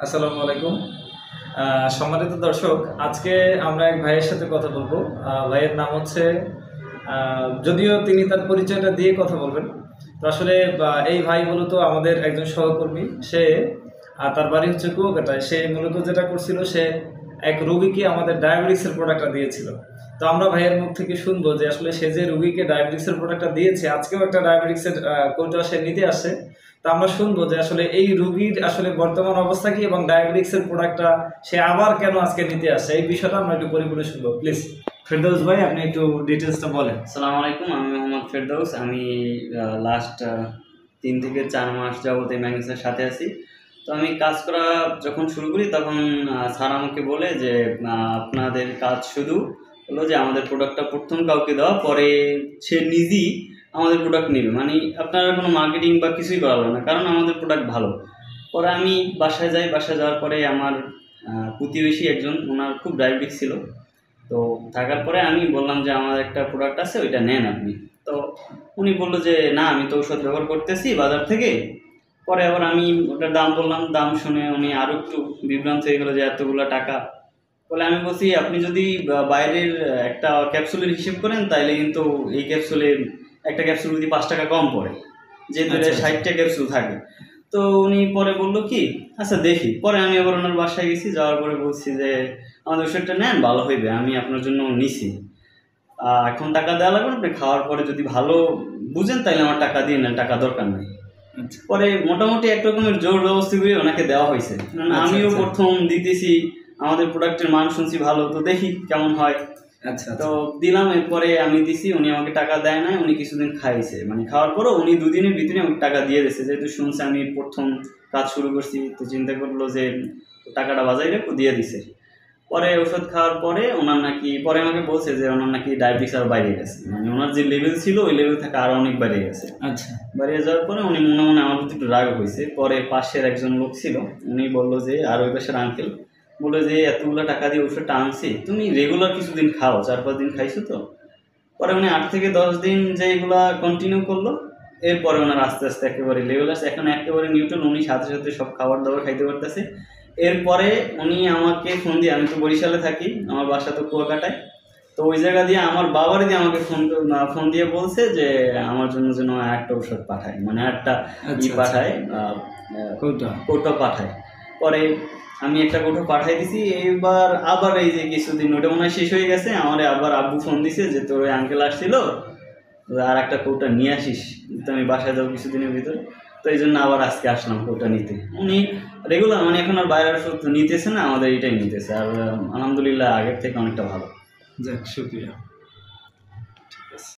আসসালামু আলাইকুম। সম্মানিত দর্শক, আজকে আমরা এক ভাইয়ের সাথে কথা বলবো। ভাইয়ের নাম হচ্ছে, যদিও তিনি তার পরিচয়টা দিয়ে কথা বলবেন। তো আসলে এই ভাই মূলত আমাদের একজন সহকর্মী। সে তার বাড়ি হচ্ছে কুয়াকাটায়। সে মূলত যেটা করছিল, সে এক রোগীকে আমাদের ডায়াবেটিক্সের প্রোডাক্টটা দিয়েছিল। তো আমরা ভাইয়ের মুখ থেকে শুনবো যে আসলে সে যে রোগীকে ডায়াবেটিক্সের প্রোডাক্টটা দিয়েছে, আজকেও একটা ডায়াবেটিক্সের কোটা সে নিতে আসে। তো আমরা শুনবো যে আসলে এই রোগীর আসলে বর্তমান অবস্থা কি এবং ডায়াবেটিক্সের প্রোডাক্টটা সে আবার কেন আজকে নিতে আসে, এই বিষয়টা আমরা একটু পরিপূর্ণ শুনবো। প্লিজ ফেরদৌস ভাই, আপনি একটু ডিটেলসটা বলেন। আসসালামু আলাইকুম, আমি মোহাম্মদ ফেরদৌস। আমি লাস্ট 3 থেকে 4 মাস যাবত এই ম্যাগনেসের সাথে আছি। তো আমি কাজ করা যখন শুরু করি তখন স্যার আমাকে বলে যে আপনাদের কাজ শুধু হলো যে আমাদের প্রোডাক্টটা প্রথম কাউকে দেওয়া, পরে সে নিজেই আমাদের প্রোডাক্ট নেবে, মানে আপনারা কোনো মার্কেটিং বা কিছুই করা হবে না, কারণ আমাদের প্রোডাক্ট ভালো। পরে আমি বাসায় যাই, বাসায় যাওয়ার পরে আমার প্রতিবেশী একজন, ওনার খুব ডায়াবেটিস ছিল। তো থাকার পরে আমি বললাম যে আমার একটা প্রোডাক্ট আছে, ওইটা নেন আপনি। তো উনি বললো যে না, আমি তো ঔষধ ব্যবহার করতেছি বাজার থেকে। পরে আবার আমি ওটার দাম বললাম, দাম শুনে উনি আরও একটু বিভ্রান্ত হয়ে গেলো যে এতগুলো টাকা। বলে আমি বলছি আপনি যদি বাইরের একটা ক্যাপসুলের হিসেব করেন তাইলে কিন্তু এই ক্যাপসুলের একটা ক্যাপসুল যদি 5 টাকা কম পড়ে, যেহেতু 60টা ক্যাপসুল থাকে। তো উনি পরে বললো কি আচ্ছা দেখি। পরে আমি আবার ওনার বাসায় গেছি, যাওয়ার পরে বলছি যে আমাদের ওষুধটা নেন, ভালো হইবে, আমি আপনার জন্য নিছি, এখন টাকা দেওয়া লাগবে, আপনি খাওয়ার পরে যদি ভালো বুঝেন তাহলে আমার টাকা দিয়ে নেন, টাকা দরকার নেই। পরে মোটামুটি এক রকমের জোর ব্যবস্থা করে ওনাকে দেওয়া হয়েছে। আমিও প্রথম দিতেছি, আমাদের প্রোডাক্টের মান শুনছি ভালো, তো দেখি কেমন হয়। তো দিলাম, এরপরে আমি দিছি, উনি আমাকে টাকা দেয় নাই, উনি কিছুদিন খাইছে, মানে খাওয়ার পরও উনি 2 দিনের ভিতরে আমাকে টাকা দিয়ে দিয়েছে, যেহেতু শুনছে আমি প্রথম কাজ শুরু করছি। তো চিন্তা করলো যে টাকাটা বাজারে দিয়ে দিছে। পরে ওষুধ খাওয়ার পরে ওনার নাকি, পরে আমাকে বলছে যে ওনার নাকি ডায়াবেটিস আরও বাইরে গেছে, মানে ওনার যে লেভেল ছিল ওই লেভেল থেকে আরও অনেক বাইরে গেছে। আচ্ছা, বাইরে যাওয়ার পরে উনি মনে মনে আমার প্রতি একটু রাগ হয়েছে। পরে পাশের একজন লোক ছিল, উনি বললো যে, আর ওই পাশের আঙ্কেল বললো যে এতগুলো টাকা দিয়ে ওষুধটা আনছি, তুমি রেগুলার কিছুদিন খাও, 4-5 দিন খাইছো তো। পরে উনি 8 থেকে 10 দিন যে এগুলা কন্টিনিউ করলো, এরপরে ওনার আস্তে আস্তে একেবারে লেভেল আসে, এখন একেবারে নিউটন, উনি সাথে সাথে সব খাবার দাবার খাইতে পারতেছে। এরপরে উনি আমাকে ফোন দিয়ে, আমি তো বরিশালে থাকি, আমার বাসা তো কুয়াকাটায়, তো ওই জায়গা দিয়ে আমার বাবার দিয়ে আমাকে ফোন দিয়ে বলছে যে আমার জন্য যেন একটা ওষুধ পাঠায়, মানে একটা পাঠায়, কৌটো পাঠায়। পরে আমি একটা কৌটো পাঠাই দিছি। এইবার আবার এই যে কিছুদিন ওটা মনে হয় শেষ হয়ে গেছে, আমার আবার আব্বু ফোন দিছে যে তোর ওই আঙ্কেল আসছিল, আর একটা কৌটা নিয়ে আসিস, তো আমি বাসায় যাবো কিছুদিনের ভিতরে। তো এই জন্য আবার আজকে আসলাম কৌটা নিতে। উনি রেগুলার, মানে এখন আর বাইরের ওষুধ নিতেছে না, আমাদের এটাই নিতেছে, আর আলহামদুলিল্লাহ আগের থেকে অনেকটা ভালো। যাক, শুক্রিয়া।